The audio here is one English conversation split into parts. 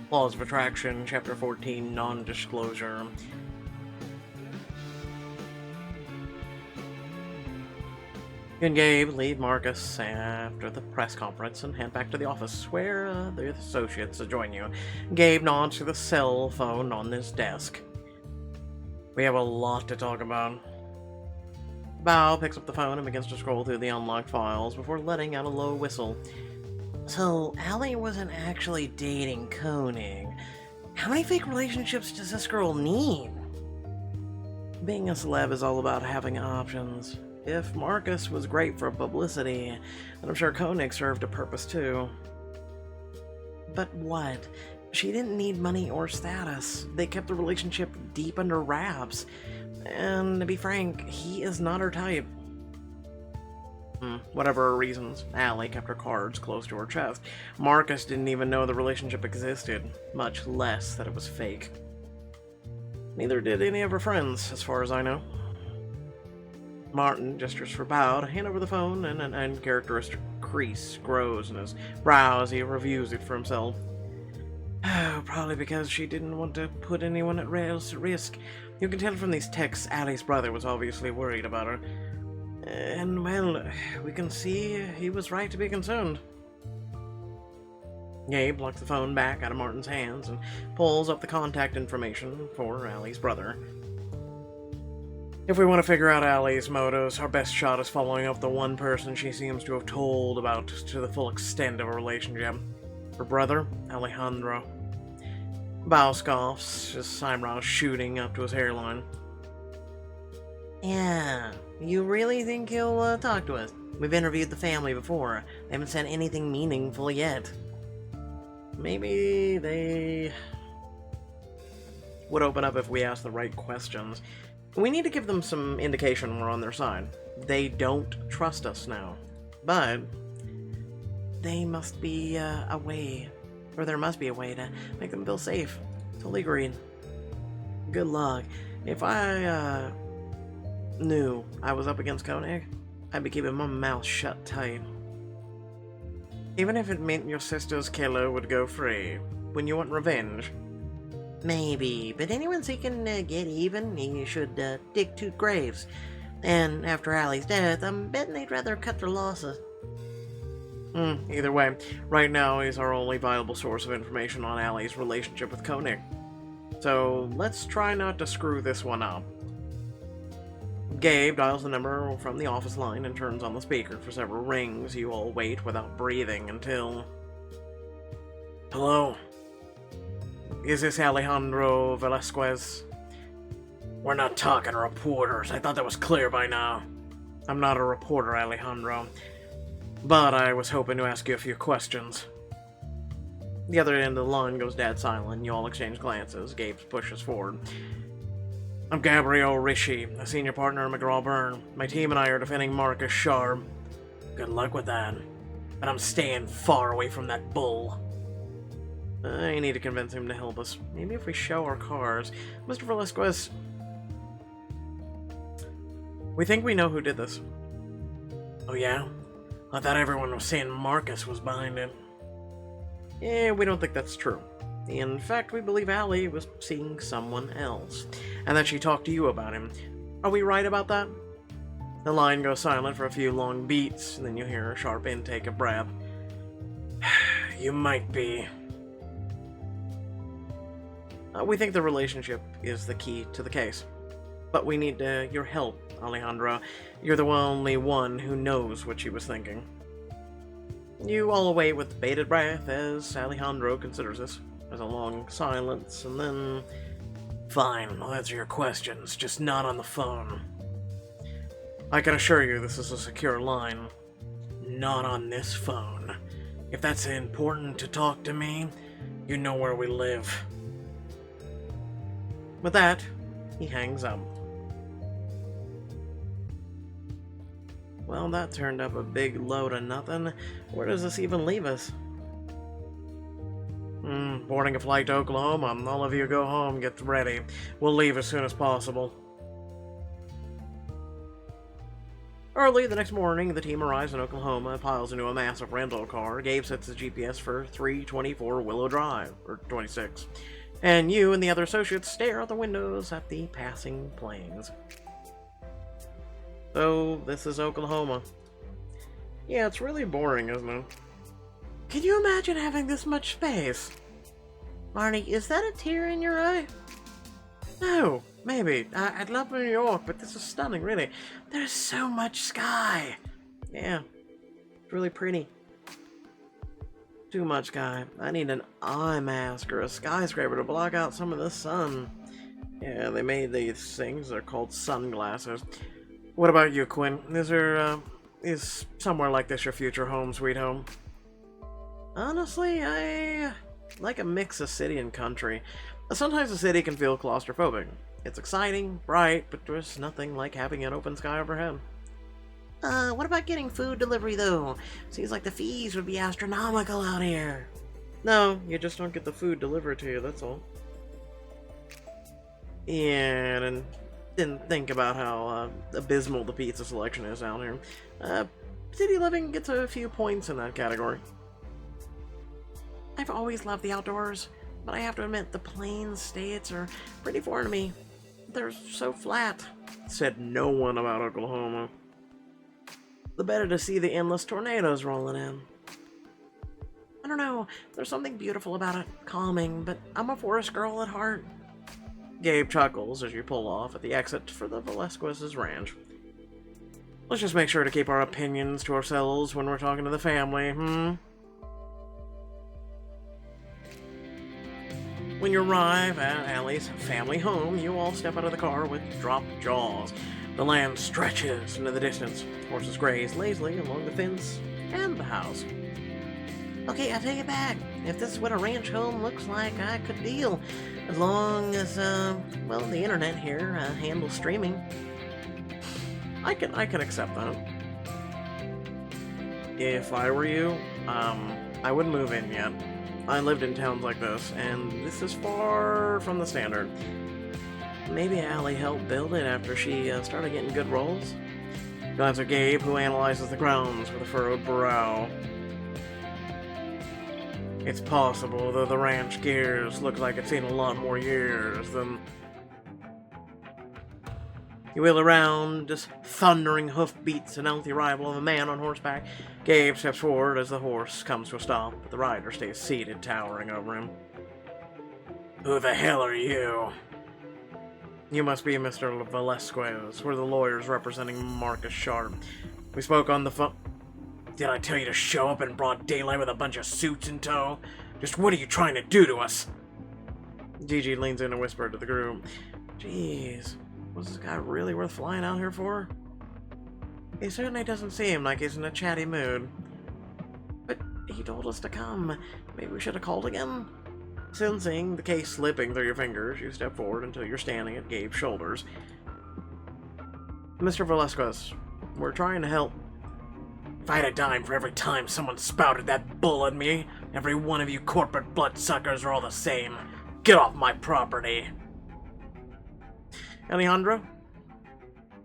Laws of Attraction, Chapter 14, Nondisclosure. You and Gabe leave Marcus after the press conference and head back to the office, where the associates join you. Gabe nods to the cell phone on his desk. We have a lot to talk about. Bao picks up the phone and begins to scroll through the unlocked files before letting out a low whistle. So, Allie wasn't actually dating Koenig. How many fake relationships does this girl need? Being a celeb is all about having options. If Marcus was great for publicity, then I'm sure Koenig served a purpose too. But what? She didn't need money or status. They kept the relationship deep under wraps. And to be frank, he is not her type. Whatever her reasons, Allie kept her cards close to her chest. Marcus didn't even know the relationship existed, much less that it was fake. Neither did any of her friends, as far as I know. Martin gestures for Bao to hand over the phone, and an uncharacteristic crease grows in his brow as he reviews it for himself. Oh, probably because she didn't want to put anyone at risk. You can tell from these texts Allie's brother was obviously worried about her. And, well, we can see he was right to be concerned. Gabe locks the phone back out of Martin's hands and pulls up the contact information for Allie's brother. If we want to figure out Allie's motives, our best shot is following up the one person she seems to have told about to the full extent of her relationship. Her brother, Alejandro. Bao scoffs, his eyebrows shooting up to his hairline. Yeah, you really think he'll talk to us? We've interviewed the family before. They haven't said anything meaningful yet. Maybe they would open up if we ask the right questions. We need to give them some indication we're on their side. They don't trust us now. But they must be a way, or there must be a way to make them feel safe. Totally agreed. Good luck. If I knew I was up against Koenig, I'd be keeping my mouth shut tight. Even if it meant your sister's killer would go free, when you want revenge. Maybe, but anyone seeking to get even, you should dig two graves. And after Allie's death, I'm betting they'd rather cut their losses. Either way, right now he's our only viable source of information on Allie's relationship with Koenig. So let's try not to screw this one up. Gabe dials the number from the office line and turns on the speaker for several rings. You all wait without breathing until... Hello? Is this Alejandro Velasquez? We're not talking reporters. I thought that was clear by now. I'm not a reporter, Alejandro. But I was hoping to ask you a few questions. The other end of the line goes dead silent. You all exchange glances. Gabe pushes forward. I'm Gabriel Rishi, a senior partner at McGraw-Byrne. My team and I are defending Marcus Sharp. Good luck with that. But I'm staying far away from that bull. I need to convince him to help us. Maybe if we show our cars. Mr. Velasquez... We think we know who did this. Oh yeah? I thought everyone was saying Marcus was behind it. Yeah, we don't think that's true. In fact, we believe Allie was seeing someone else, and that she talked to you about him. Are we right about that? The line goes silent for a few long beats, and then you hear a sharp intake of breath. You might be. We think the relationship is the key to the case. But we need your help, Alejandro. You're the only one who knows what she was thinking. You all await with bated breath as Alejandro considers this. There's a long silence, and then... Fine, I'll answer your questions, just not on the phone. I can assure you this is a secure line. Not on this phone. If that's important to talk to me, you know where we live. With that, he hangs up. Well, that turned up a big load of nothing. Where does this even leave us? Boarding a flight to Oklahoma. All of you go home, get ready. We'll leave as soon as possible. Early the next morning, the team arrives in Oklahoma and piles into a massive rental car. Gabe sets his GPS for 324 Willow Drive, or 26. And you and the other associates stare out the windows at the passing planes. So, this is Oklahoma. Yeah, it's really boring, isn't it? Can you imagine having this much space? Marnie, is that a tear in your eye? No, maybe. I'd love New York, but this is stunning, really. There's so much sky. Yeah, it's really pretty. Too much sky. I need an eye mask or a skyscraper to block out some of the sun. Yeah, they made these things. They're called sunglasses. What about you, Quinn? Is somewhere like this your future home, sweet home? Honestly, I like a mix of city and country. Sometimes the city can feel claustrophobic. It's exciting, bright, but there's nothing like having an open sky overhead. What about getting food delivery, though? Seems like the fees would be astronomical out here. No, you just don't get the food delivered to you, that's all. Yeah, and didn't think about how abysmal the pizza selection is out here. City living gets a few points in that category. I've always loved the outdoors, but I have to admit the plain states are pretty foreign to me. They're so flat. Said no one about Oklahoma. The better to see the endless tornadoes rolling in. I don't know, there's something beautiful about it, calming, but I'm a forest girl at heart. Gabe chuckles as you pull off at the exit for the Velasquez's ranch. Let's just make sure to keep our opinions to ourselves when we're talking to the family, When you arrive at Allie's family home, you all step out of the car with dropped jaws. The land stretches into the distance. Horses graze lazily along the fence and the house. Okay, I take it back. If this is what a ranch home looks like, I could deal. As long as, well, the internet here handles streaming. I can accept that. If I were you, I wouldn't move in yet. I lived in towns like this, and this is far from the standard. Maybe Allie helped build it after she started getting good rolls? Glance at Gabe, who analyzes the grounds with a furrowed brow. It's possible, though the ranch gears look like it's seen a lot more years than... You wheel around, just thundering hoofbeats announce the arrival of a man on horseback. Gabe steps forward as the horse comes to a stop, but the rider stays seated, towering over him. Who the hell are you? You must be Mr. Velasquez. We're the lawyers representing Marcus Sharp. We spoke on the phone. Did I tell you to show up in broad daylight with a bunch of suits in tow? Just what are you trying to do to us? Gigi leans in and whispers to the groom. Jeez, was this guy really worth flying out here for? He certainly doesn't seem like he's in a chatty mood. But he told us to come. Maybe we should have called again? Sensing the case slipping through your fingers, you step forward until you're standing at Gabe's shoulders. Mr. Velasquez, we're trying to help. If I had a dime for every time someone spouted that bull at me, every one of you corporate bloodsuckers are all the same. Get off my property. Alejandro?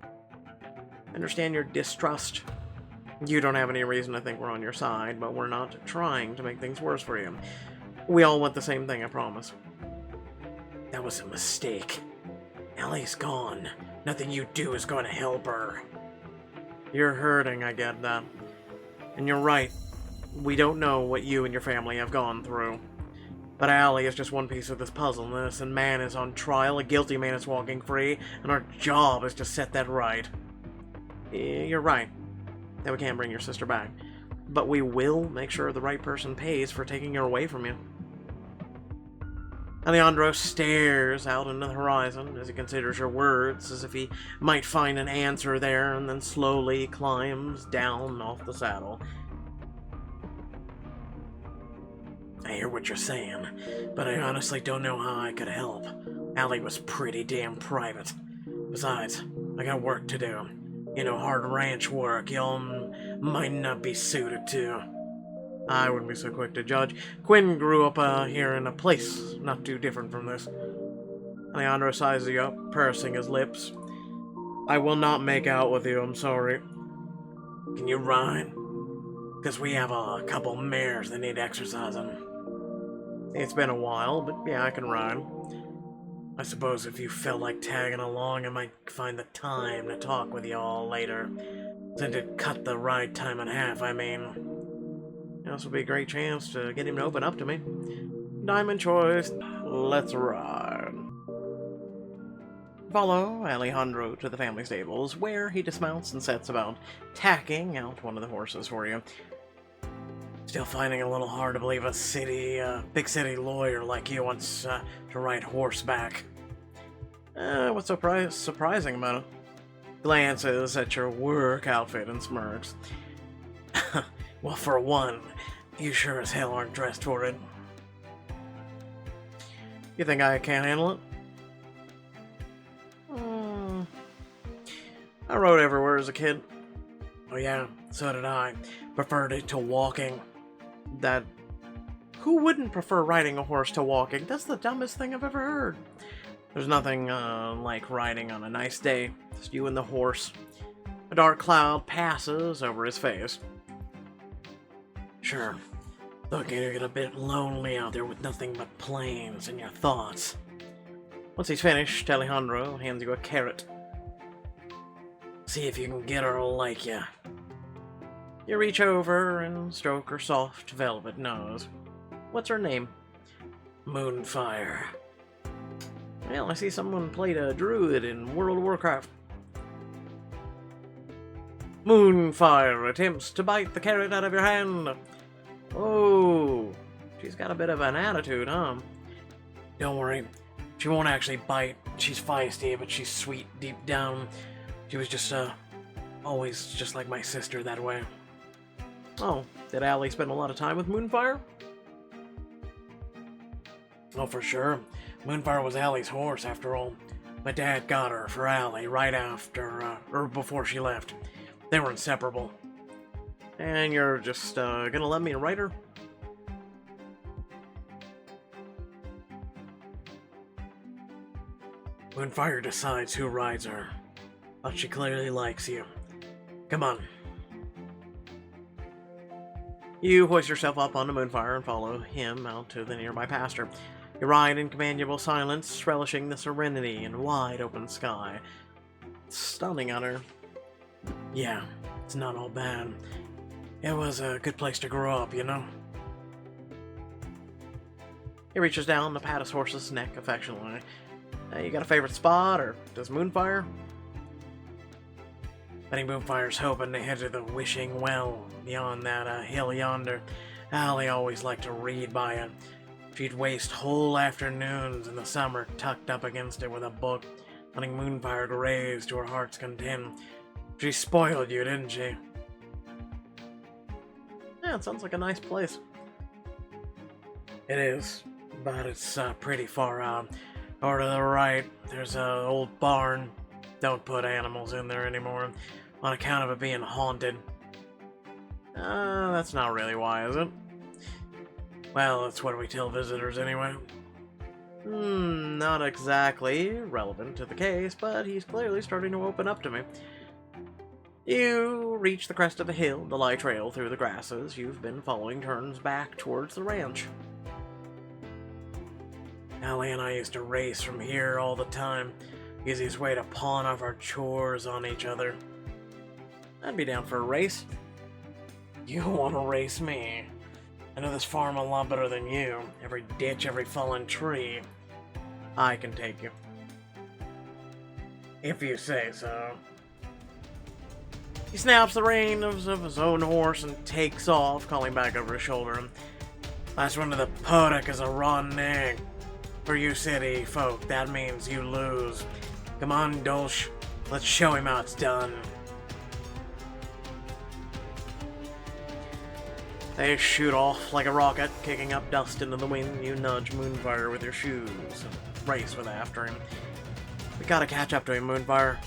I understand your distrust. You don't have any reason to think we're on your side, but we're not trying to make things worse for you. We all want the same thing, I promise. That was a mistake. Allie's gone. Nothing you do is going to help her. You're hurting, I get that. And you're right. We don't know what you and your family have gone through. But Allie is just one piece of this puzzle. An innocent man is on trial, a guilty man is walking free, and our job is to set that right. You're right that we can't bring your sister back. But we will make sure the right person pays for taking her away from you. Alejandro stares out into the horizon as he considers your words, as if he might find an answer there, and then slowly climbs down off the saddle. I hear what you're saying, but I honestly don't know how I could help. Allie was pretty damn private. Besides, I got work to do. You know, hard ranch work y'all might not be suited to. I wouldn't be so quick to judge. Quinn grew up here in a place not too different from this. Alejandro sizes you up, pursing his lips. I will not make out with you, I'm sorry. Can you ride? Because we have a couple mares that need exercising. It's been a while, but yeah, I can ride. I suppose if you felt like tagging along, I might find the time to talk with y'all later. Since it cut the ride time in half, I mean. This would be a great chance to get him to open up to me. Diamond choice, let's ride. Follow Alejandro to the family stables, where he dismounts and sets about tacking out one of the horses for you. Still finding it a little hard to believe a big city lawyer like you wants to ride horseback. What's surprising about it? Glances at your work outfit and smirks. Well, for one, you sure as hell aren't dressed for it. You think I can't handle it? I rode everywhere as a kid. Oh yeah, so did I. Preferred it to walking. Who wouldn't prefer riding a horse to walking? That's the dumbest thing I've ever heard. There's nothing like riding on a nice day. Just you and the horse. A dark cloud passes over his face. Sure. Look, you get a bit lonely out there with nothing but plains in your thoughts. Once he's finished, Alejandro hands you a carrot. See if you can get her to like you. You reach over and stroke her soft velvet nose. What's her name? Moonfire. Well, I see someone played a druid in World of Warcraft. Moonfire attempts to bite the carrot out of your hand. Oh, she's got a bit of an attitude, huh? Don't worry, she won't actually bite. She's feisty, but she's sweet deep down. She was just, always just like my sister that way. Oh, did Allie spend a lot of time with Moonfire? Oh, for sure. Moonfire was Allie's horse, after all. My dad got her for Allie right after, or before she left. They were inseparable. And you're just, gonna let me ride her? Moonfire decides who rides her. But she clearly likes you. Come on. You hoist yourself up onto Moonfire and follow him out to the nearby pasture. You ride in companionable silence, relishing the serenity and wide open sky. It's stunning on her. Yeah, it's not all bad. It was a good place to grow up, you know? He reaches down to pat his horse's neck affectionately. You got a favorite spot, or does Moonfire? Betting Moonfire's hoping to head to the Wishing Well beyond that hill yonder. Allie always liked to read by it. She'd waste whole afternoons in the summer tucked up against it with a book, letting Moonfire graze to her heart's content. She spoiled you, didn't she? Yeah, it sounds like a nice place. It is, but it's pretty far out. Over to the right, there's an old barn. Don't put animals in there anymore, on account of it being haunted. That's not really why, is it? Well, that's what we tell visitors anyway. Not exactly relevant to the case, but he's clearly starting to open up to me. You reach the crest of the hill. The light trail through the grasses you've been following turns back towards the ranch. Allie and I used to race from here all the time. Easiest way to pawn off our chores on each other. I'd be down for a race. You want to race me? I know this farm a lot better than you. Every ditch, every fallen tree. I can take you. If you say so. He snaps the reins of his own horse and takes off, calling back over his shoulder. Last one to the podunk is a rotten egg. For you city folk, that means you lose. Come on, Dolch. Let's show him how it's done. They shoot off like a rocket, kicking up dust into the wind. You nudge Moonfire with your shoes and race with after him. We gotta catch up to him, Moonfire.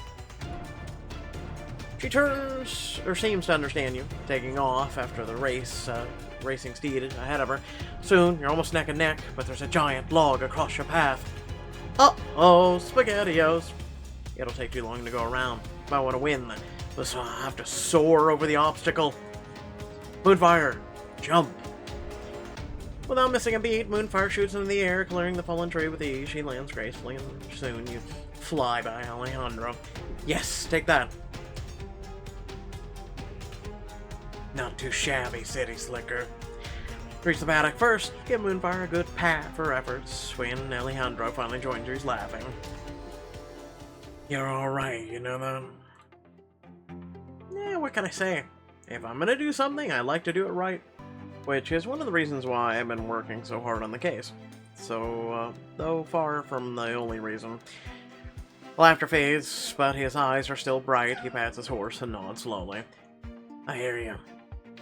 She turns, or seems to understand you, taking off after the racing steed ahead of her. Soon, you're almost neck and neck, but there's a giant log across your path. Uh-oh, SpaghettiOs. It'll take too long to go around. Might want to win So I have to soar over the obstacle. Moonfire, jump. Without missing a beat, Moonfire shoots into the air, clearing the fallen tree with ease. She lands gracefully, and soon you fly by Alejandro. Yes, take that. Not too shabby, City Slicker. Reach the paddock first. Give Moonfire a good pat for efforts. When Alejandro finally joins you, he's laughing. You're alright, you know that? Yeah, what can I say? If I'm gonna do something, I like to do it right. Which is one of the reasons why I've been working so hard on the case. So, though far from the only reason. Laughter fades, but his eyes are still bright. He pats his horse and nods slowly. I hear you.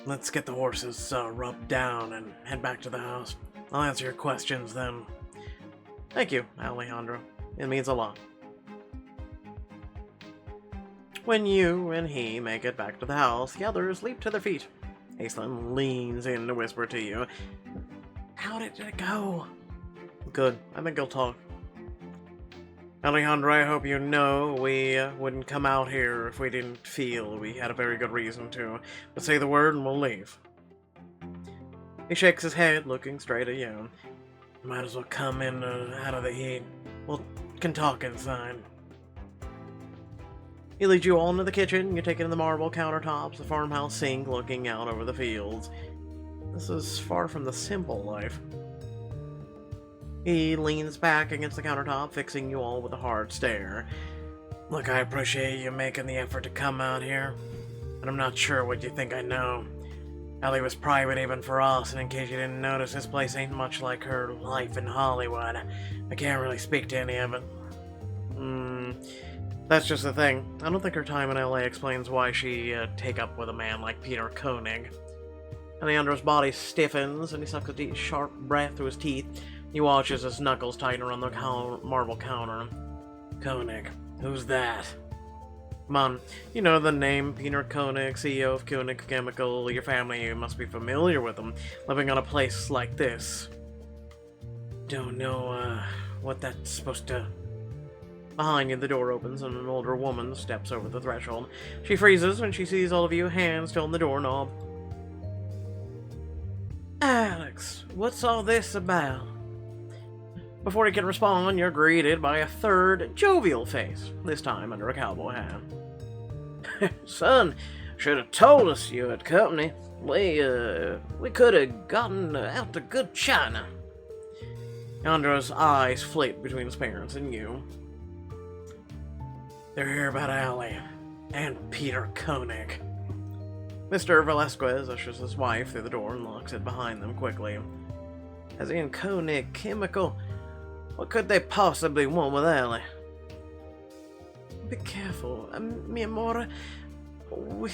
Let's get the horses rubbed down and head back to the house. I'll answer your questions then. Thank you, Alejandro. It means a lot. When you and he make it back to the house, the others leap to their feet. Aislinn leans in to whisper to you. How did it go? Good. I think he'll talk. Alejandro, I hope you know we wouldn't come out here if we didn't feel we had a very good reason to. But say the word and we'll leave. He shakes his head, looking straight at you. Might as well come in out of the heat. We can talk inside. He leads you all into the kitchen. You take in the marble countertops, the farmhouse sink looking out over the fields. This is far from the simple life. He leans back against the countertop, fixing you all with a hard stare. Look, I appreciate you making the effort to come out here, but I'm not sure what you think I know. Ellie was private even for us, and in case you didn't notice, this place ain't much like her life in Hollywood. I can't really speak to any of it. That's just the thing. I don't think her time in LA explains why she take up with a man like Peter Koenig. Alejandro's body stiffens, and he sucks a deep, sharp breath through his teeth. He watches his knuckles tighten around the marble counter. Koenig. Who's that? Come on. You know the name, Peter Koenig, CEO of Koenig Chemical. Your family, you must be familiar with him, living on a place like this. Don't know, what that's supposed to... Behind you, the door opens and an older woman steps over the threshold. She freezes when she sees all of you, hands still on the doorknob. Alex, what's all this about? Before he can respond, you're greeted by a third jovial face, this time under a cowboy hat. Son, should have told us you had company. We could have gotten out to good china. Alejandro's eyes flit between his parents and you. They're here about Allie and Peter Koenig. Mr. Velasquez ushers his wife through the door and locks it behind them quickly. As in Koenig Chemical, what could they possibly want with Allie? Be careful, mi amore. We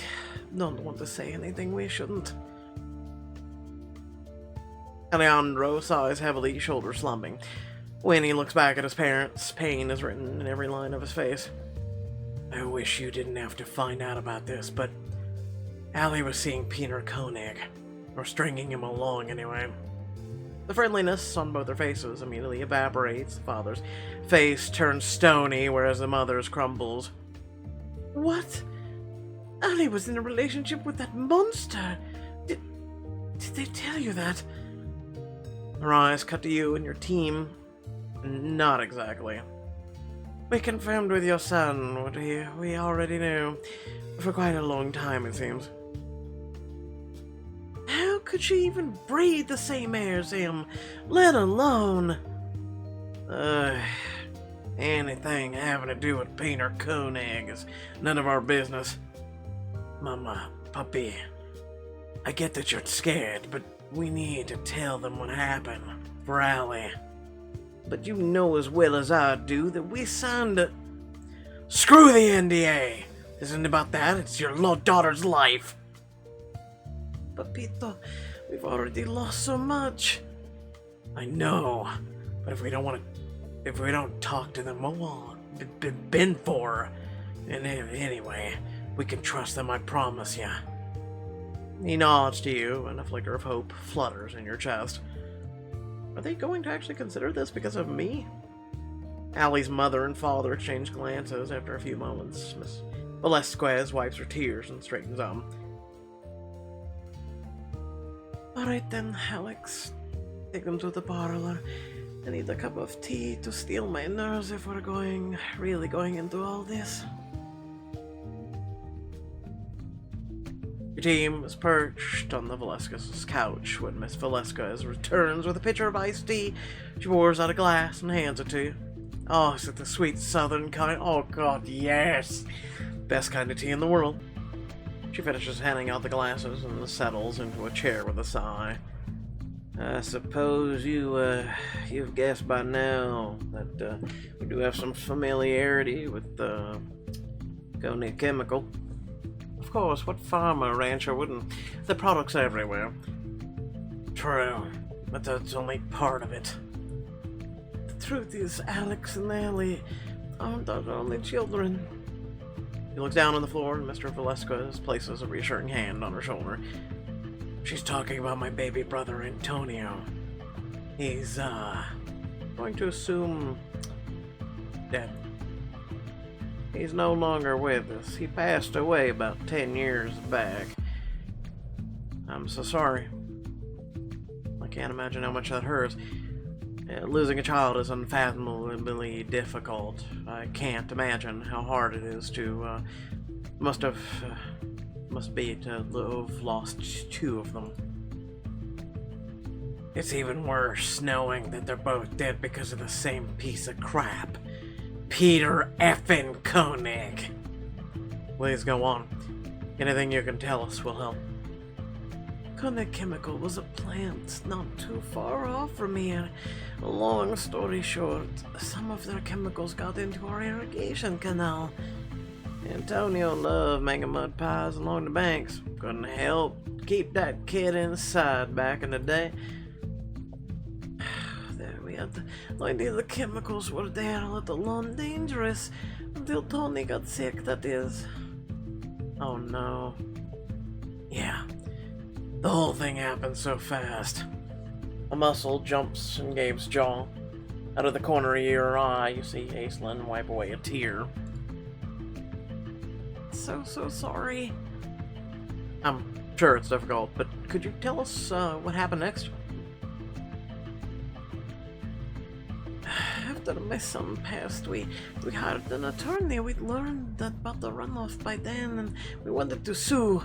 don't want to say anything we shouldn't. Alejandro sighs heavily, shoulders slumping. When he looks back at his parents, pain is written in every line of his face. I wish you didn't have to find out about this, but Allie was seeing Peter Koenig, or stringing him along anyway. The friendliness on both their faces immediately evaporates. The father's face turns stony, whereas the mother's crumbles. What? Allie was in a relationship with that monster! Did they tell you that? Her eyes cut to you and your team. Not exactly. We confirmed with your son what we already knew. For quite a long time, it seems. How could she even breathe the same air as him, let alone... anything having to do with Peter Koenig is none of our business. Mama, puppy, I get that you're scared, but we need to tell them what happened for Allie. But you know as well as I do that we signed a... Screw the NDA! This isn't about that, it's your daughter's life. But Peter, we've already lost so much. I know, but if we don't talk to them, what been for? And anyway, we can trust them, I promise ya. He nods to you, and a flicker of hope flutters in your chest. Are they going to actually consider this because of me? Allie's mother and father exchange glances after a few moments. Miss Velasquez wipes her tears and straightens up. Alright then, Alex. Take them to the parlor. I need a cup of tea to steel my nerves if we're really going into all this. Your team is perched on the Velasquez's couch when Miss Velasquez returns with a pitcher of iced tea. She pours out a glass and hands it to you. Oh, is it the sweet southern kind? Oh god, yes! Best kind of tea in the world. She finishes handing out the glasses and settles into a chair with a sigh. I suppose you've guessed by now that we do have some familiarity with Goni Chemical. Of course, what farmer or rancher wouldn't? The products everywhere. True, but that's only part of it. The truth is, Alex and Ellie aren't our only children. He looks down on the floor and Mr. Velasquez places a reassuring hand on her shoulder. She's talking about my baby brother, Antonio. He's, going to assume dead. He's no longer with us. He passed away about 10 years back. I'm so sorry. I can't imagine how much that hurts. Losing a child is unfathomably difficult. I can't imagine how hard it is to, must be to have lost 2 of them. It's even worse knowing that they're both dead because of the same piece of crap. Peter effing Koenig. Please go on. Anything you can tell us will help. Koenig Chemical was a plant not too far off from here. Long story short, some of their chemicals got into our irrigation canal. Antonio loved making mud pies along the banks. Couldn't help keep that kid inside back in the day. There we had the idea the chemicals were there, let alone dangerous, until Tony got sick, that is. Oh no. Yeah. The whole thing happened so fast. A muscle jumps in Gabe's jaw. Out of the corner of your eye, you see Aislinn wipe away a tear. So sorry. I'm sure it's difficult, but could you tell us what happened next? After my son passed, we hired an attorney. We'd learned about the runoff by then, and we wanted to sue.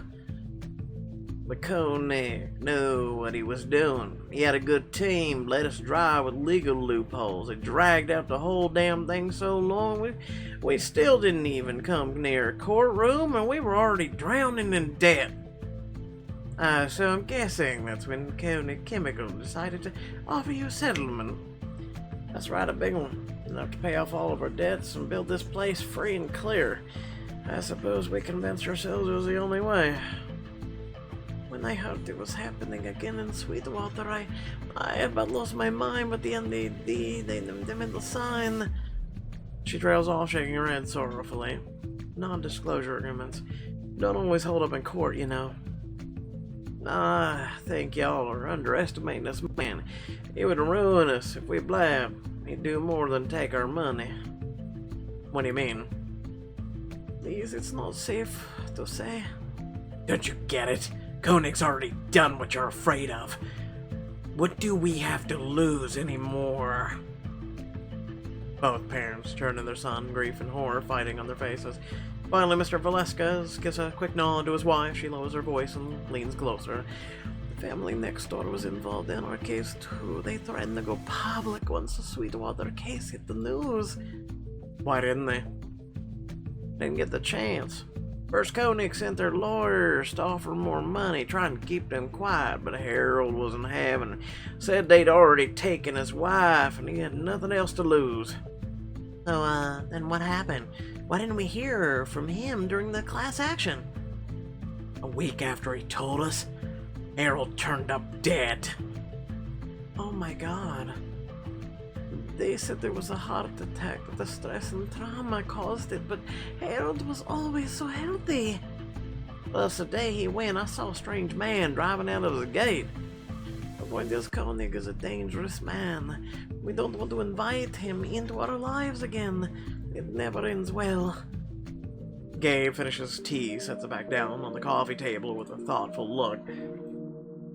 But Koenig knew what he was doing. He had a good team, let us dry with legal loopholes. It dragged out the whole damn thing so long, we still didn't even come near a courtroom, and we were already drowning in debt. So I'm guessing that's when Koenig Chemical decided to offer you a settlement. That's right, a big one. Enough to pay off all of our debts and build this place free and clear. I suppose we convinced ourselves it was the only way. When I heard it was happening again in Sweetwater, I about lost my mind, but the NDD, they made the sign. She trails off, shaking her head sorrowfully. Non-disclosure agreements don't always hold up in court, you know. I think y'all are underestimating this man. He would ruin us if we blabbed. He'd do more than take our money. What do you mean? Please, it's not safe to say. Don't you get it? Koenig's already done what you're afraid of. What do we have to lose anymore? Both parents turn to their son, grief and horror fighting on their faces. Finally, Mr. Velasquez gives a quick nod to his wife. She lowers her voice and leans closer. The family next door was involved in our case too. They threatened to go public once the Sweetwater case hit the news. Why didn't they? Didn't get the chance. First, Koenig sent their lawyers to offer more money, trying to keep them quiet, but Harold wasn't having it. Said they'd already taken his wife, and he had nothing else to lose. So, then what happened? Why didn't we hear from him during the class action? A week after he told us, Harold turned up dead. Oh my god. They said there was a heart attack, that the stress and trauma caused it, but Harold was always so healthy. Plus, the day he went, I saw a strange man driving out of the gate. The point is, Koenig is a dangerous man. We don't want to invite him into our lives again. It never ends well. Gabe finishes tea, sets it back down on the coffee table with a thoughtful look.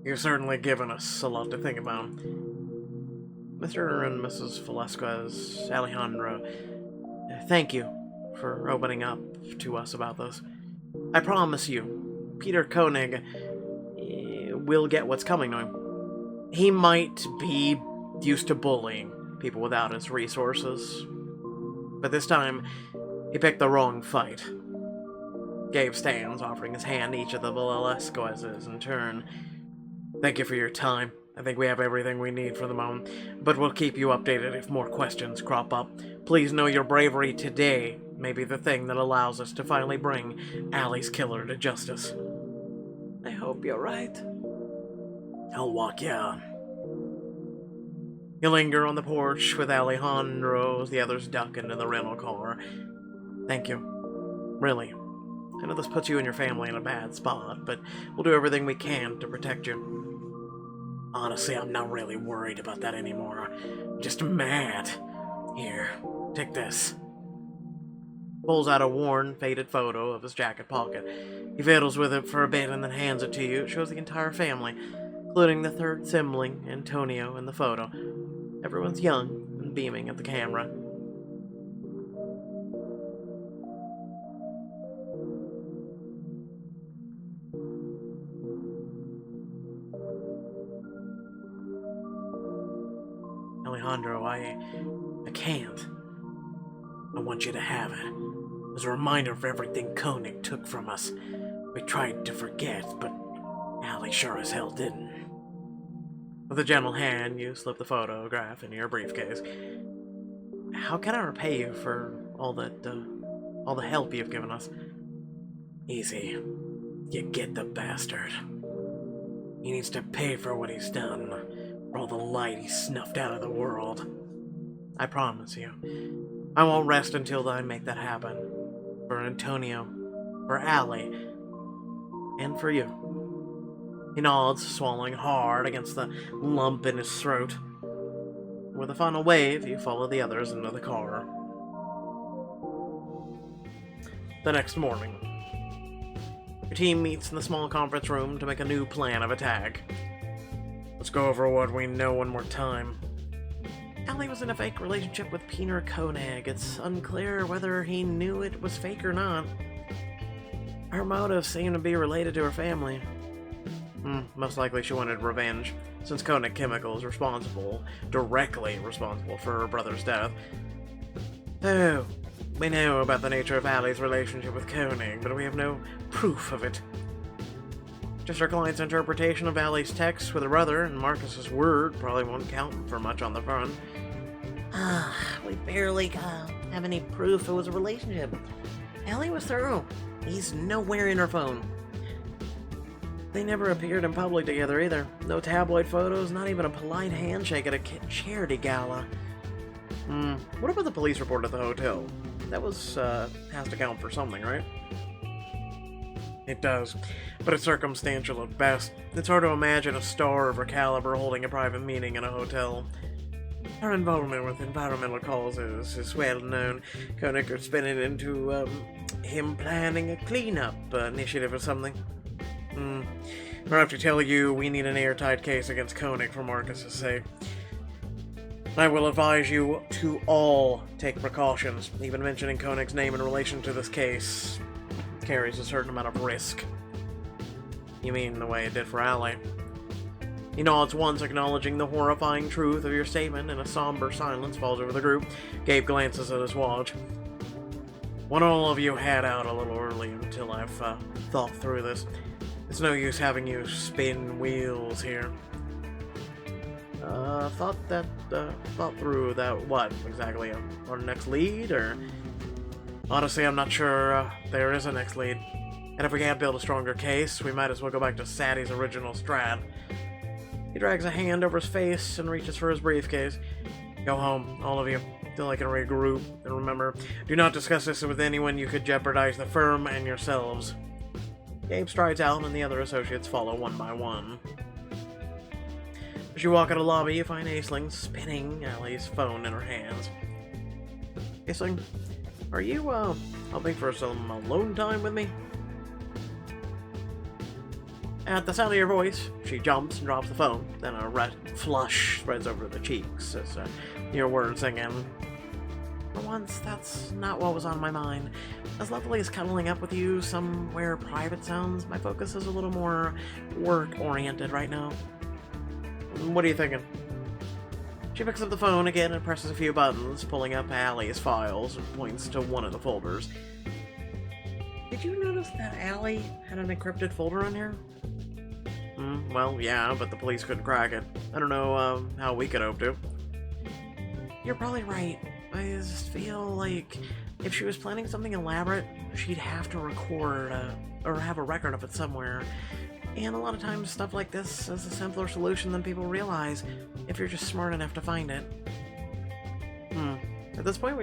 You've certainly given us a lot to think about. Mr. and Mrs. Velasquez, Alejandro, thank you for opening up to us about this. I promise you, Peter Koenig will get what's coming to him. He might be used to bullying people without his resources, but this time, he picked the wrong fight. Gabe stands, offering his hand to each of the Velasquezes in turn. Thank you for your time. I think we have everything we need for the moment, but we'll keep you updated if more questions crop up. Please know your bravery today may be the thing that allows us to finally bring Allie's killer to justice. I hope you're right. I'll walk you on. You linger on the porch with Alejandro as the others duck into the rental car. Thank you. Really. I know this puts you and your family in a bad spot, but we'll do everything we can to protect you. Honestly, I'm not really worried about that anymore. I'm just mad. Here, take this. Pulls out a worn, faded photo of his jacket pocket. He fiddles with it for a bit and then hands it to you. It shows the entire family, including the third sibling, Antonio, in the photo. Everyone's young and beaming at the camera. Alejandro, I can't. I want you to have it. As a reminder of everything Koenig took from us. We tried to forget, but Allie sure as hell didn't. With a gentle hand, you slip the photograph into your briefcase. How can I repay you for all the help you've given us? Easy. You get the bastard. He needs to pay for what he's done. For all the light he snuffed out of the world. I promise you. I won't rest until I make that happen. For Antonio, for Allie, and for you. He nods, swallowing hard against the lump in his throat. With a final wave, you follow the others into the car. The next morning. Your team meets in the small conference room to make a new plan of attack. Let's go over what we know one more time. Allie was in a fake relationship with Peter Koenig. It's unclear whether he knew it was fake or not. Her motives seem to be related to her family. Most likely she wanted revenge, since Koenig Chemical is directly responsible for her brother's death. So, we know about the nature of Allie's relationship with Koenig, but we have no proof of it. Just our client's interpretation of Allie's text with her brother, and Marcus's word probably won't count for much on the front. We barely have any proof it was a relationship. Allie was thorough. He's nowhere in her phone. They never appeared in public together either. No tabloid photos, not even a polite handshake at a charity gala. What about the police report at the hotel? That has to count for something, right? It does, but it's circumstantial at best. It's hard to imagine a star of her caliber holding a private meeting in a hotel. Her involvement with environmental causes is well known. Koenig could spin it into him planning a cleanup initiative or something. I have to tell you, we need an airtight case against Koenig for Marcus's sake. I will advise you to all take precautions. Even mentioning Koenig's name in relation to this case carries a certain amount of risk. You mean the way it did for Allie? He nods once, acknowledging the horrifying truth of your statement, and a somber silence falls over the group. Gabe glances at his watch. Why don't all of you head out a little early until I've thought through this? It's no use having you spin wheels here. Thought through that, what, exactly? Our next lead, or? Honestly, I'm not sure there is a next lead. And if we can't build a stronger case, we might as well go back to Sadie's original strat. He drags a hand over his face and reaches for his briefcase. Go home, all of you, till I can regroup. And remember, do not discuss this with anyone. You could jeopardize the firm and yourselves. Gabe strides out, and the other associates follow one by one. As you walk out of the lobby, you find Aisling spinning Allie's phone in her hands. Aisling, Are you, hoping for some alone time with me? At the sound of your voice, she jumps and drops the phone. Then a red flush spreads over the cheeks as your words sink in. For once, that's not what was on my mind. As lovely as cuddling up with you somewhere private sounds, my focus is a little more work-oriented right now. What are you thinking? She picks up the phone again and presses a few buttons, pulling up Allie's files and points to one of the folders. Did you notice that Allie had an encrypted folder on here? Well, yeah, but the police couldn't crack it. I don't know how we could hope to. You're probably right. I just feel like if she was planning something elaborate, she'd have to record or have a record of it somewhere. And a lot of times stuff like this is a simpler solution than people realize if you're just smart enough to find it. At this point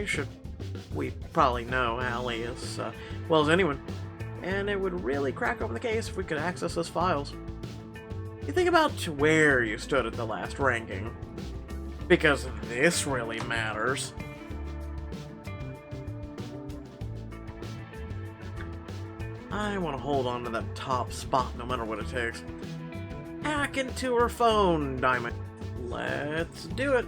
we probably know Allie as well as anyone. And it would really crack open the case if we could access those files. You think about where you stood at the last ranking. Because this really matters. I want to hold on to that top spot no matter what it takes. Hack into her phone, Diamond. Let's do it.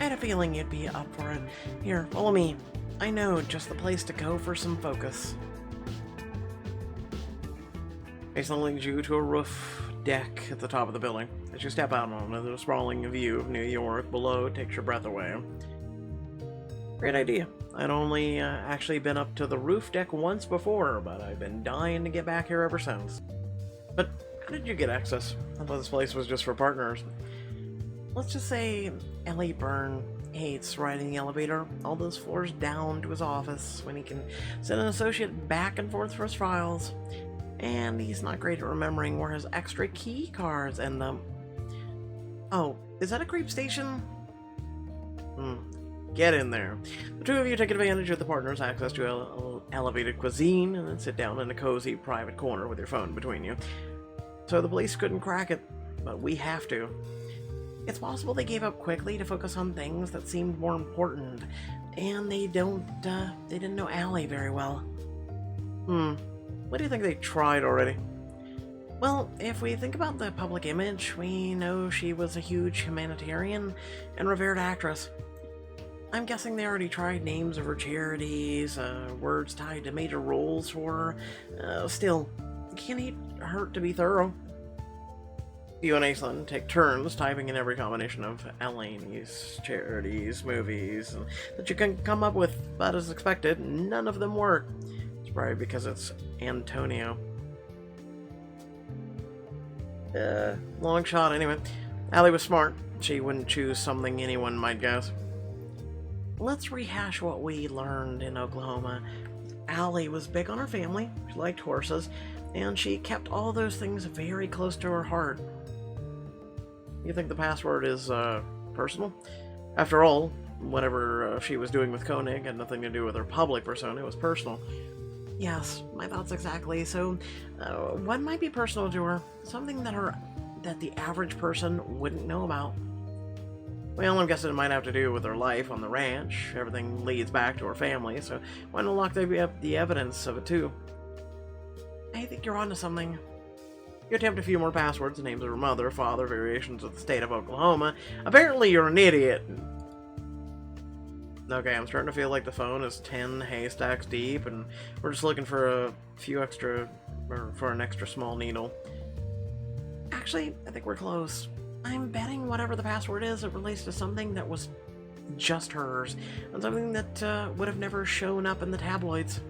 I had a feeling you'd be up for it. Here, follow me. I know just the place to go for some focus. Mason leads you to a roof deck at the top of the building. As you step out onto the sprawling view of New York below, it takes your breath away. Great idea. I'd only actually been up to the roof deck once before, but I've been dying to get back here ever since. But how did you get access? I thought this place was just for partners. Let's just say Ellie Byrne hates riding the elevator all those floors down to his office when he can send an associate back and forth for his files. And he's not great at remembering where his extra key cards end up. Oh, is that a creep station? Get in there. The two of you take advantage of the partner's access to elevated cuisine and then sit down in a cozy private corner with your phone between you. So the police couldn't crack it, but we have to. It's possible they gave up quickly to focus on things that seemed more important, and they didn't know Allie very well. What do you think they tried already? Well, if we think about the public image, we know she was a huge humanitarian and revered actress. I'm guessing they already tried names of her charities, words tied to major roles for her. Still, it can't hurt to be thorough. You and Aislinn take turns typing in every combination of Elaine's charities, movies, that you can come up with, but as expected, none of them work. It's probably because it's Antonio. Long shot anyway. Allie was smart. She wouldn't choose something anyone might guess. Let's rehash what we learned in Oklahoma. Allie was big on her family, she liked horses, and she kept all those things very close to her heart. You think the password is, personal? After all, whatever she was doing with Koenig had nothing to do with her public persona, it was personal. Yes, my thoughts exactly. So, what might be personal to her? Something that the average person wouldn't know about. Well, I'm guessing it might have to do with her life on the ranch. Everything leads back to her family, so why not lock up the evidence of it too? I think you're onto something. You attempt a few more passwords, the names of her mother, father, variations of the state of Oklahoma. Apparently you're an idiot. Okay, I'm starting to feel like the phone is 10 haystacks deep, and we're just looking for an extra small needle. Actually, I think we're close. I'm betting whatever the password is, it relates to something that was just hers, and something that would have never shown up in the tabloids.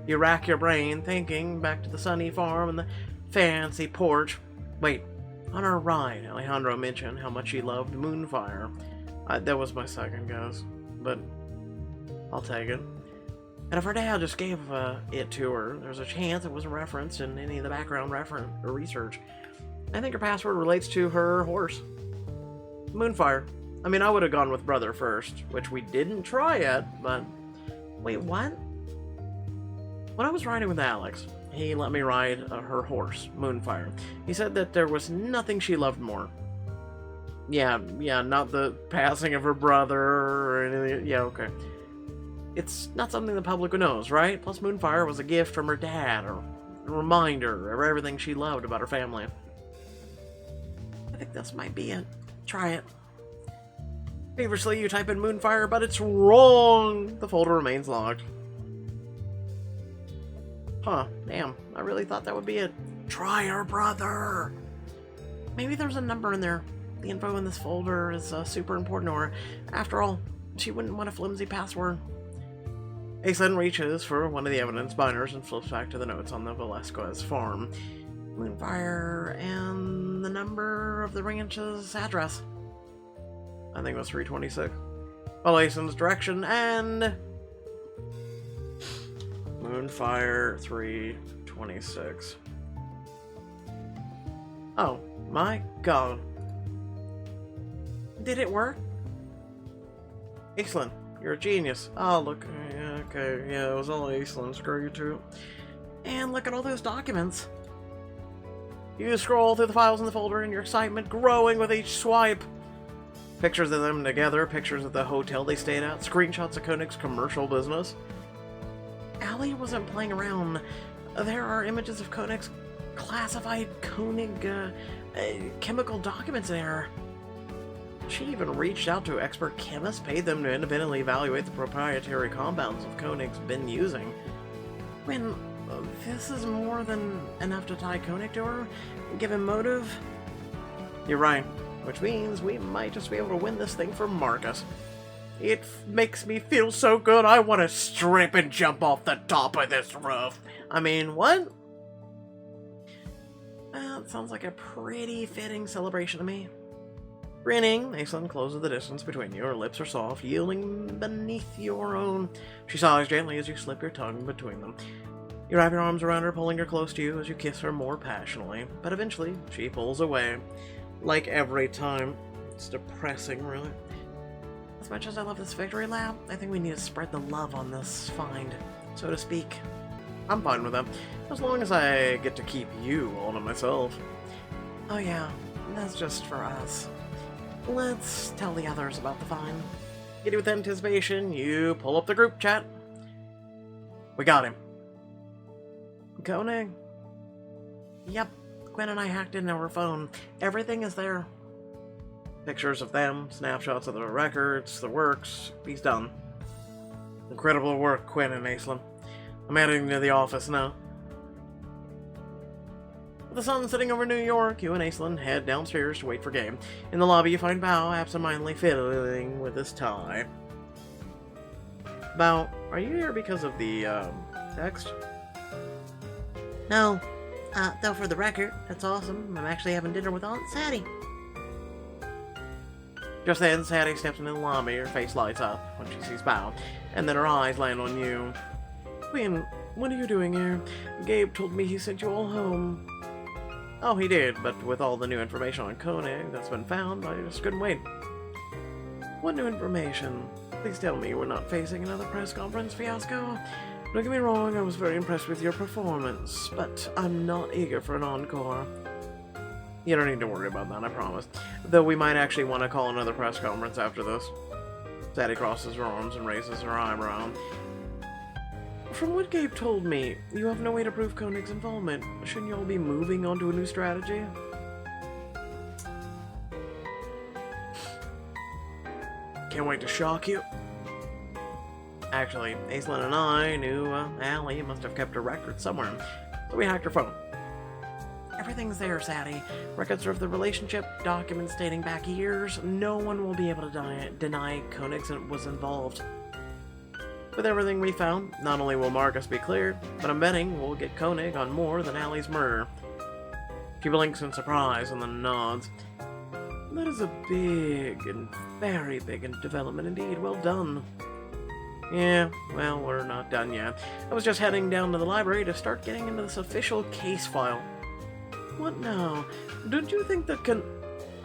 You rack your brain, thinking back to the sunny farm and the fancy porch. Wait, on our ride, Alejandro mentioned how much he loved Moonfire. That was my second guess, but I'll take it. And if her dad just gave it to her, there's a chance it was referenced in any of the background research. I think her password relates to her horse. Moonfire. I mean, I would have gone with brother first, which we didn't try yet, but... Wait, what? When I was riding with Alex, he let me ride her horse, Moonfire. He said that there was nothing she loved more. Yeah, not the passing of her brother or anything. Yeah, okay. It's not something the public knows, right? Plus, Moonfire was a gift from her dad, or a reminder of everything she loved about her family. I think this might be it. Try it. Feverishly, you type in Moonfire, but it's wrong! The folder remains locked. Huh, damn. I really thought that would be it. Try her brother! Maybe there's a number in there. The info in this folder is super important to her. After all, she wouldn't want a flimsy password. Aislinn reaches for one of the evidence binders and flips back to the notes on the Velasquez farm. Moonfire and the number of the ranch's address. I think it was 326. Follow Aislinn's direction and... Moonfire 326. Oh my god. Did it work? Aislinn, you're a genius. Oh, look. Okay, yeah, it was all Aislinn. Screw you too. And look at all those documents. You scroll through the files in the folder and your excitement growing with each swipe. Pictures of them together, pictures of the hotel they stayed at, screenshots of Koenig's commercial business. Allie wasn't playing around. There are images of Koenig's classified Koenig chemical documents there. She even reached out to expert chemists, paid them to independently evaluate the proprietary compounds of Koenig's been using. When this is more than enough to tie Koenig to her, give him motive. You're right, which means we might just be able to win this thing for Marcus. It makes me feel so good, I want to strip and jump off the top of this roof. I mean, what? That sounds like a pretty fitting celebration to me. Grinning, Aislinn closes the distance between you. Her lips are soft, yielding beneath your own. She sighs gently as you slip your tongue between them. You wrap your arms around her, pulling her close to you as you kiss her more passionately. But eventually, she pulls away. Like every time. It's depressing, really. As much as I love this victory lap, I think we need to spread the love on this find, so to speak. I'm fine with that, as long as I get to keep you all to myself. Oh yeah, that's just for us. Let's tell the others about the find. Giddy with anticipation, you pull up the group chat. We got him. Koenig? Yep, Gwen and I hacked into her phone. Everything is there. Pictures of them, snapshots of the records, the works. He's done. Incredible work, Quinn and Aislinn. I'm heading to the office now. With the sun sitting over New York, you and Aislinn head downstairs to wait for Gabe. In the lobby, you find Bao absentmindedly fiddling with his tie. Bao, are you here because of the, text? No. Though for the record, that's awesome. I'm actually having dinner with Aunt Sadie. Just then, Sadie steps into the lobby, her face lights up when she sees Bao, and then her eyes land on you. Quinn, what are you doing here? Gabe told me he sent you all home. Oh, he did, but with all the new information on Koenig that's been found, I just couldn't wait. What new information? Please tell me we're not facing another press conference fiasco. Don't get me wrong, I was very impressed with your performance, but I'm not eager for an encore. You don't need to worry about that, I promise. Though we might actually want to call another press conference after this. Sadie crosses her arms and raises her eyebrow. From what Gabe told me, you have no way to prove Koenig's involvement. Shouldn't you all be moving on to a new strategy? Can't wait to shock you. Actually, Aislinn and I knew Allie must have kept her record somewhere, so we hacked her phone. Everything's there, Sadie. Records of the relationship, documents dating back years. No one will be able to deny Koenig was involved. With everything we found, not only will Marcus be cleared, but I'm betting we'll get Koenig on more than Allie's murder. She blinks in surprise and then nods. That is a big and very big development indeed. Well done. Yeah, well, we're not done yet. I was just heading down to the library to start getting into this official case file. What now? Don't you think that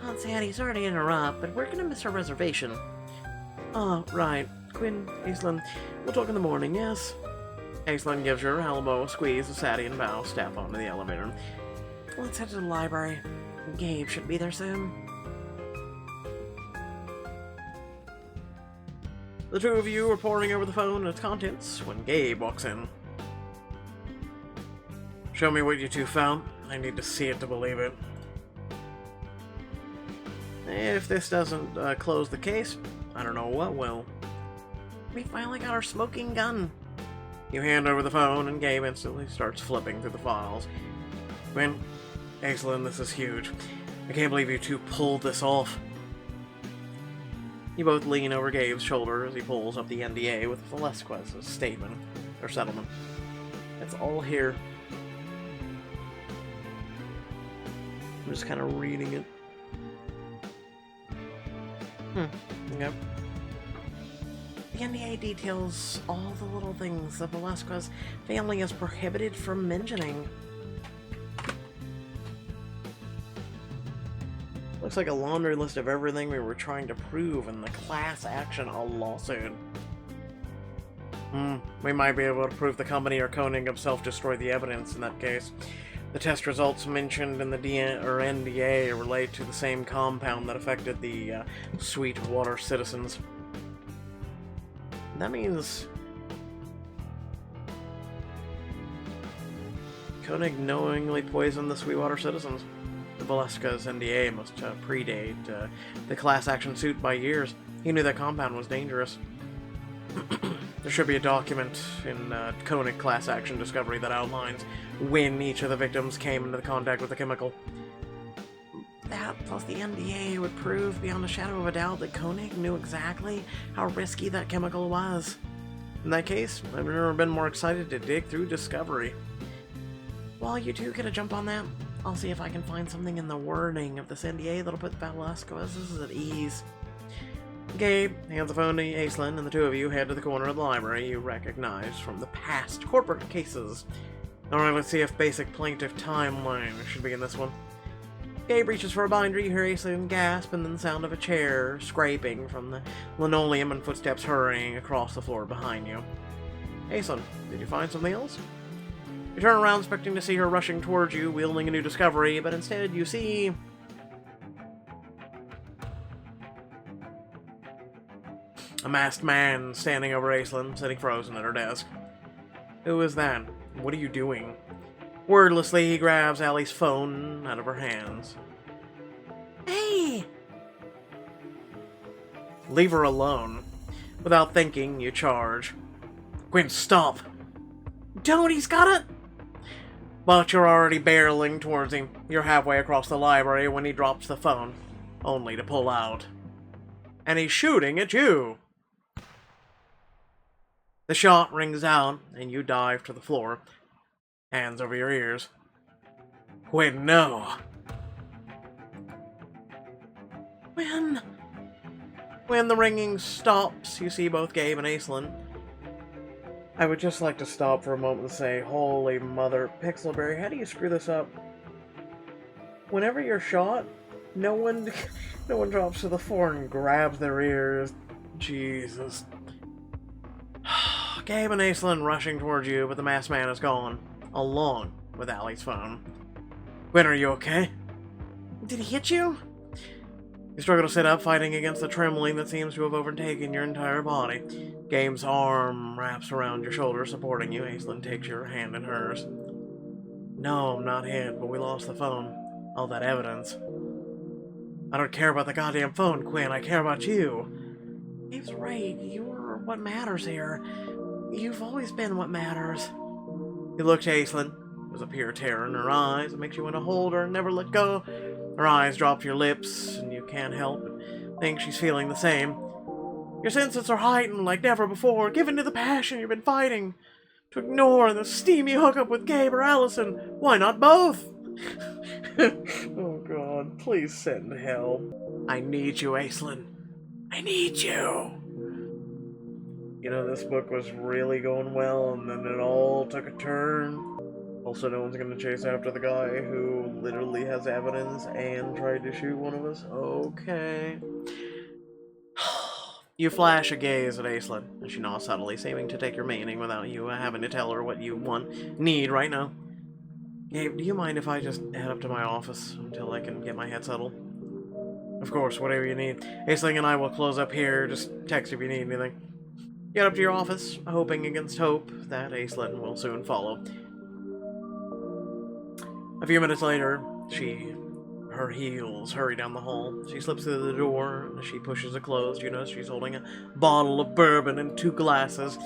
Aunt Sadie, sorry to interrupt, but we're gonna miss our reservation. Oh, right. Quinn, Aislinn, we'll talk in the morning, yes? Aislinn gives her elbow a squeeze as Sadie and Bao step onto the elevator. Let's head to the library. Gabe should be there soon. The two of you are poring over the phone and its contents when Gabe walks in. Show me what you two found. I need to see it to believe it. If this doesn't close the case, I don't know what will. We finally got our smoking gun. You hand over the phone and Gabe instantly starts flipping through the files. Quinn, excellent, this is huge. I can't believe you two pulled this off. You both lean over Gabe's shoulder as he pulls up the NDA with Velasquez's statement, or settlement. It's all here. I'm just kind of reading it. Yep. The NDA details all the little things the Velasquez family is prohibited from mentioning. Looks like a laundry list of everything we were trying to prove in the class action lawsuit. We might be able to prove the company or Koenig himself destroyed the evidence in that case. The test results mentioned in the NDA relate to the same compound that affected the Sweetwater citizens. That means Koenig knowingly poisoned the Sweetwater citizens. The Velasquez NDA must predate the class action suit by years. He knew that compound was dangerous. There should be a document in Koenig class action discovery that outlines when each of the victims came into contact with the chemical. That, plus the NDA, would prove beyond a shadow of a doubt that Koenig knew exactly how risky that chemical was. In that case, I've never been more excited to dig through discovery. While you two get a jump on that, I'll see if I can find something in the wording of this NDA that'll put Velasquez at ease. Gabe hands the phone to Aislinn, and the two of you head to the corner of the library you recognize from the past corporate cases. Alright, let's see if basic plaintiff timeline should be in this one. Gabe reaches for a binder, you hear Aislinn gasp, and then the sound of a chair scraping from the linoleum and footsteps hurrying across the floor behind you. Aislinn, did you find something else? You turn around expecting to see her rushing towards you, wielding a new discovery, but instead you see... a masked man standing over Aislinn, sitting frozen at her desk. Who is that? What are you doing? Wordlessly, he grabs Allie's phone out of her hands. Hey! Leave her alone. Without thinking, you charge. Gwen, stop! Don't, he's got it! But you're already barreling towards him. You're halfway across the library when he drops the phone, only to pull out. And he's shooting at you! The shot rings out, and you dive to the floor, hands over your ears. Wait, no! When the ringing stops, you see both Gabe and Aislinn. I would just like to stop for a moment and say, holy mother, Pixelberry, how do you screw this up? Whenever you're shot, no one drops to the floor and grabs their ears. Jesus. Gabe and Aislinn rushing towards you, but the masked man is gone, along with Allie's phone. Gwen, are you okay? Did he hit you? You struggle to sit up, fighting against the trembling that seems to have overtaken your entire body. Gabe's arm wraps around your shoulder, supporting you. Aislinn takes your hand in hers. No, I'm not hit, but we lost the phone. All that evidence. I don't care about the goddamn phone, Quinn. I care about you. Gabe's right. You're what matters here. You've always been what matters. You look to Aislinn. There's a pure terror in her eyes. It makes you want to hold her and never let go. Her eyes drop to your lips, and you can't help but think she's feeling the same. Your senses are heightened like never before, given to the passion you've been fighting. To ignore the steamy hookup with Gabe or Allison. Why not both? Oh God, please send help. I need you, Aislinn. I need you. You know, this book was really going well, and then it all took a turn. Also, no one's gonna chase after the guy who literally has evidence and tried to shoot one of us. Okay. You flash a gaze at Aislinn, and she nods subtly, seeming to take your meaning without you having to tell her what you need right now. Gabe, do you mind if I just head up to my office until I can get my head settled? Of course, whatever you need. Aislinn and I will close up here. Just text if you need anything. Get up to your office, hoping against hope that Aislinn will soon follow. A few minutes later, her heels hurry down the hall. She slips through the door, and as she pushes it closed, you notice she's holding a bottle of bourbon and 2 glasses.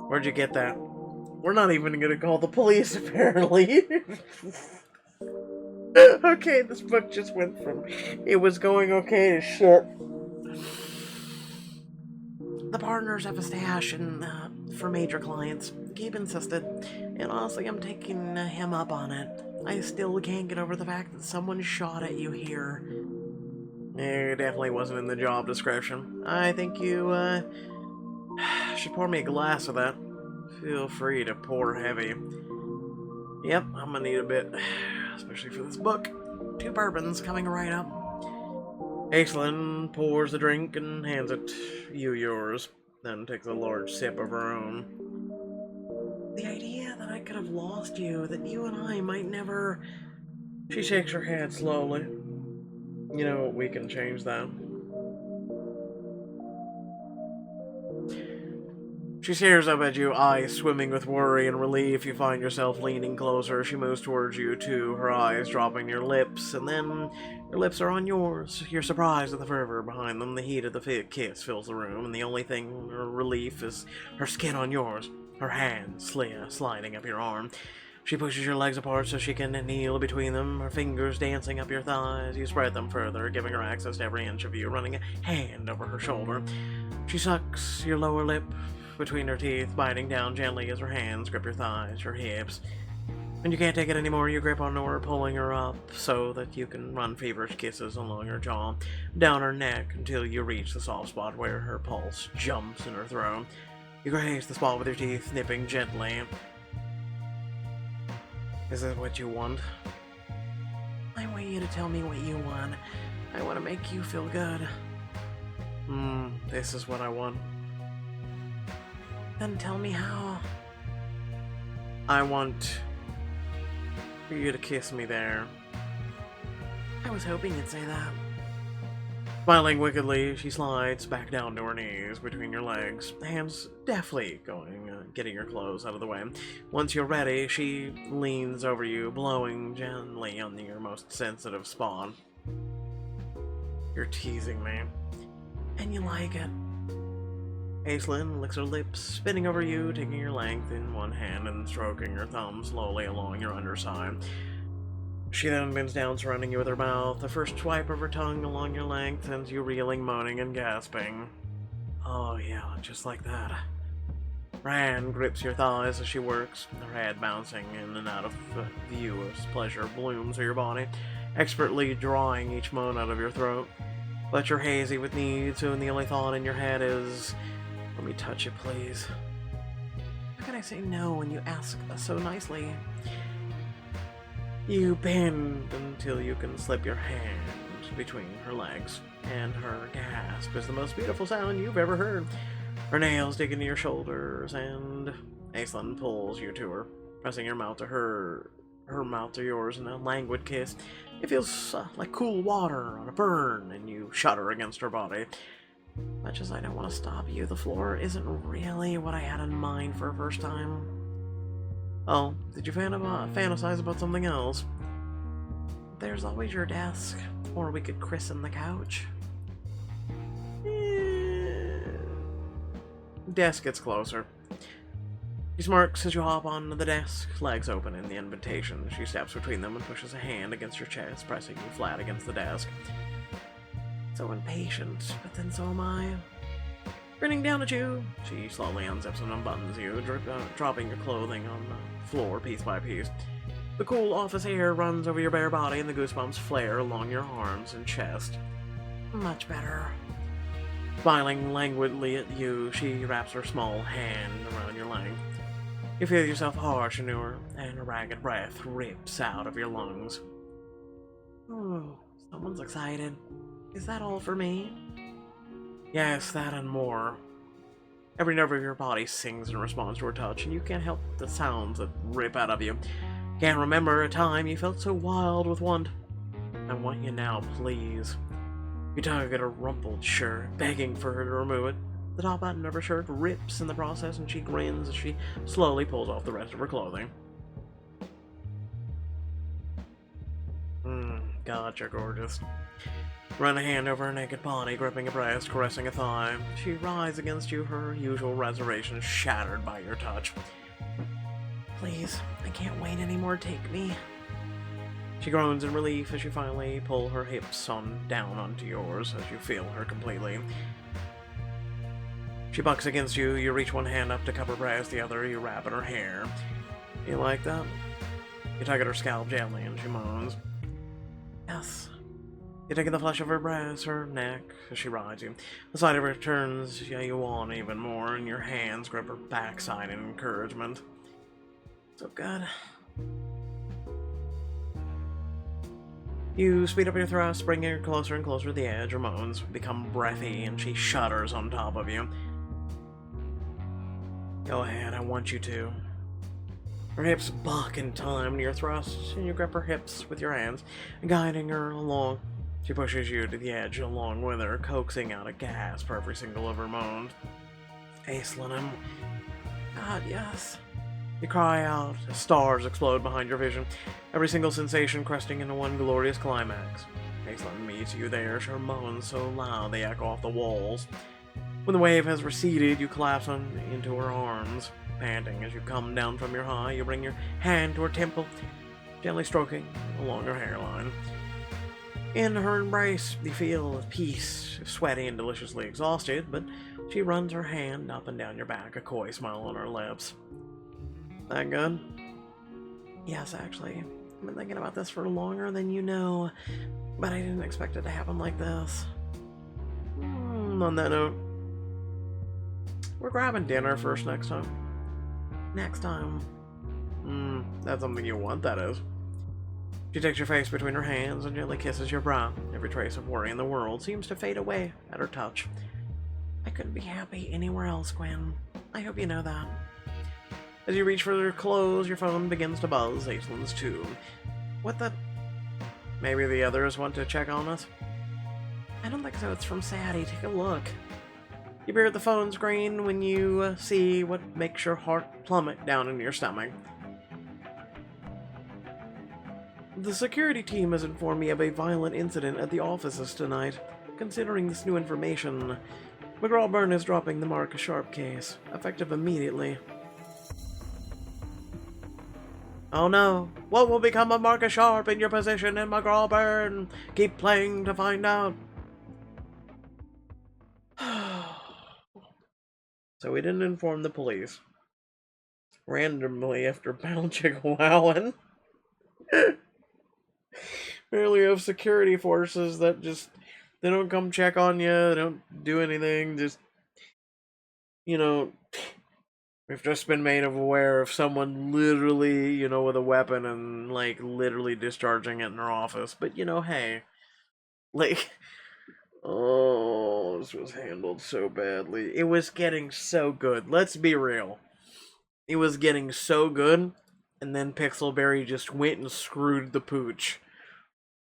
Where'd you get that? We're not even gonna call the police, apparently. Okay, this book just went from it was going okay to shit. The partners have a stash for major clients. Gabe insisted, and honestly, I'm taking him up on it. I still can't get over the fact that someone shot at you here. It definitely wasn't in the job description. I think you, should pour me a glass of that. Feel free to pour heavy. Yep, I'm gonna need a bit, especially for this book. 2 bourbons coming right up. Aislinn pours the drink and hands it you yours, then takes a large sip of her own. The idea that I could have lost you, that you and I might never... She shakes her head slowly. You know, we can change that. She stares up at you, eyes swimming with worry and relief. You find yourself leaning closer. She moves towards you too, her eyes dropping your lips, and then your lips are on yours. You're surprised at the fervor behind them. The heat of the kiss fills the room, and the only thing her relief is her skin on yours, her hand sliding up your arm. She pushes your legs apart so she can kneel between them, her fingers dancing up your thighs. You spread them further, giving her access to every inch of you, running a hand over her shoulder. She sucks your lower lip between her teeth, biting down gently as her hands grip your thighs, your hips. When you can't take it anymore, you grip onto her, pulling her up so that you can run feverish kisses along her jaw, down her neck until you reach the soft spot where her pulse jumps in her throat. You graze the spot with your teeth, nipping gently. Is this what you want? I want you to tell me what you want. I want to make you feel good. This is what I want. Then tell me how. I want for you to kiss me there. I was hoping you'd say that. Smiling wickedly, she slides back down to her knees between your legs, hands deftly getting your clothes out of the way. Once you're ready, she leans over you, blowing gently on your most sensitive spot. You're teasing me. And you like it. Aislinn licks her lips, spinning over you, taking your length in one hand and stroking her thumb slowly along your underside. She then bends down, surrounding you with her mouth. The first swipe of her tongue along your length sends you reeling, moaning, and gasping. Oh yeah, just like that. Her hand grips your thighs as she works, her head bouncing in and out of view as pleasure blooms through your body, expertly drawing each moan out of your throat. But you're hazy with need, soon the only thought in your head is, let me touch it, please. How can I say no when you ask so nicely? You bend until you can slip your hand between her legs, and her gasp is the most beautiful sound you've ever heard. Her nails dig into your shoulders, and Aislinn pulls you to her, pressing your mouth to her mouth to yours in a languid kiss. It feels like cool water on a burn, and you shudder against her body. Much as I don't want to stop you, the floor isn't really what I had in mind for a first time. Oh, did you fantasize about something else? There's always your desk, or we could christen the couch. Desk gets closer. She smirks as you hop onto the desk, legs open in the invitation. She steps between them and pushes a hand against your chest, pressing you flat against the desk. So impatient, but then so am I. Grinning down at you, she slowly unzips and unbuttons you, dropping your clothing on the floor piece by piece. The cool office air runs over your bare body and the goosebumps flare along your arms and chest. Much better. Smiling languidly at you, she wraps her small hand around your length. You feel yourself harsh into her, and a ragged breath rips out of your lungs. Oh, someone's excited. Is that all for me? Yes, that and more. Every nerve of your body sings in response to her touch, and you can't help the sounds that rip out of you. Can't remember a time you felt so wild with want. I want you now, please. You tug at her rumpled shirt, begging for her to remove it. The top button of her shirt rips in the process, and she grins as she slowly pulls off the rest of her clothing. God, you're gorgeous. Run a hand over her naked body, gripping a breast, caressing a thigh. She writhes against you, her usual reservation shattered by your touch. Please, I can't wait anymore, take me. She groans in relief as you finally pull her hips down onto yours as you feel her completely. She bucks against you, you reach one hand up to cup her breast, the other you wrap in her hair. You like that? You tug at her scalp gently and she moans. Yes. You take in the flesh of her breast, her neck, as she rides you. The side of her turns, you want even more, and your hands grip her backside in encouragement. So good. You speed up your thrust, bringing her closer and closer to the edge. Her moans become breathy, and she shudders on top of you. Go ahead, I want you to. Her hips buck in time to your thrust, and you grip her hips with your hands, guiding her along. She pushes you to the edge along with her, coaxing out a gasp for every single of her moans. Aislinn, God, yes. You cry out as stars explode behind your vision, every single sensation cresting into one glorious climax. Aislinn meets you there, her moans so loud they echo off the walls. When the wave has receded, you collapse into her arms. Panting as you come down from your high, you bring your hand to her temple, gently stroking along her hairline. In her embrace, you feel peace, sweaty and deliciously exhausted, but she runs her hand up and down your back, a coy smile on her lips. That good? Yes, actually. I've been thinking about this for longer than you know, but I didn't expect it to happen like this. On that note, we're grabbing dinner first next time. Next time. That's something you want, that is. She takes your face between her hands and gently kisses your brow. Every trace of worry in the world seems to fade away at her touch. I couldn't be happy anywhere else, Gwen. I hope you know that. As you reach for your clothes, your phone begins to buzz. Aislinn's too. What the? Maybe the others want to check on us? I don't think so. It's from Sadie. Take a look. You peer at the phone screen when you see what makes your heart plummet down into your stomach. The security team has informed me of a violent incident at the offices tonight. Considering this new information, McGraw-Byrne is dropping the Marcus Sharp case, effective immediately. Oh no, what will become of Marcus Sharp in your position in McGraw-Byrne? Keep playing to find out. So we didn't inform the police. Randomly after bouncing wowing. Apparently you have security forces that just, they don't come check on you, they don't do anything, just, you know, we've just been made aware of someone literally, you know, with a weapon and, like, literally discharging it in their office. But, you know, hey, like, oh, this was handled so badly. It was getting so good. Let's be real. It was getting so good, and then Pixelberry just went and screwed the pooch.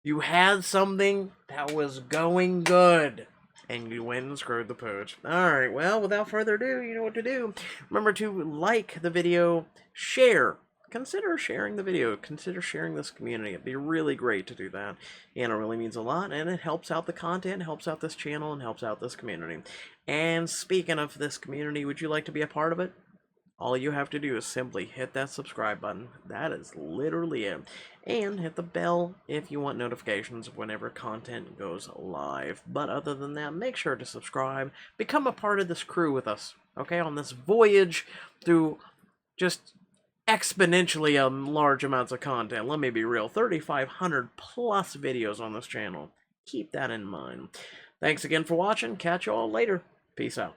You had something that was going good, and you went and screwed the pooch. Alright, well, without further ado, you know what to do. Remember to like the video, share. Consider sharing the video. Consider sharing this community. It'd be really great to do that. And it really means a lot, and it helps out the content, helps out this channel, and helps out this community. And speaking of this community, would you like to be a part of it? All you have to do is simply hit that subscribe button. That is literally it. And hit the bell if you want notifications of whenever content goes live. But other than that, make sure to subscribe. Become a part of this crew with us, okay? On this voyage through just exponentially large amounts of content. Let me be real. 3,500 plus videos on this channel. Keep that in mind. Thanks again for watching. Catch you all later. Peace out.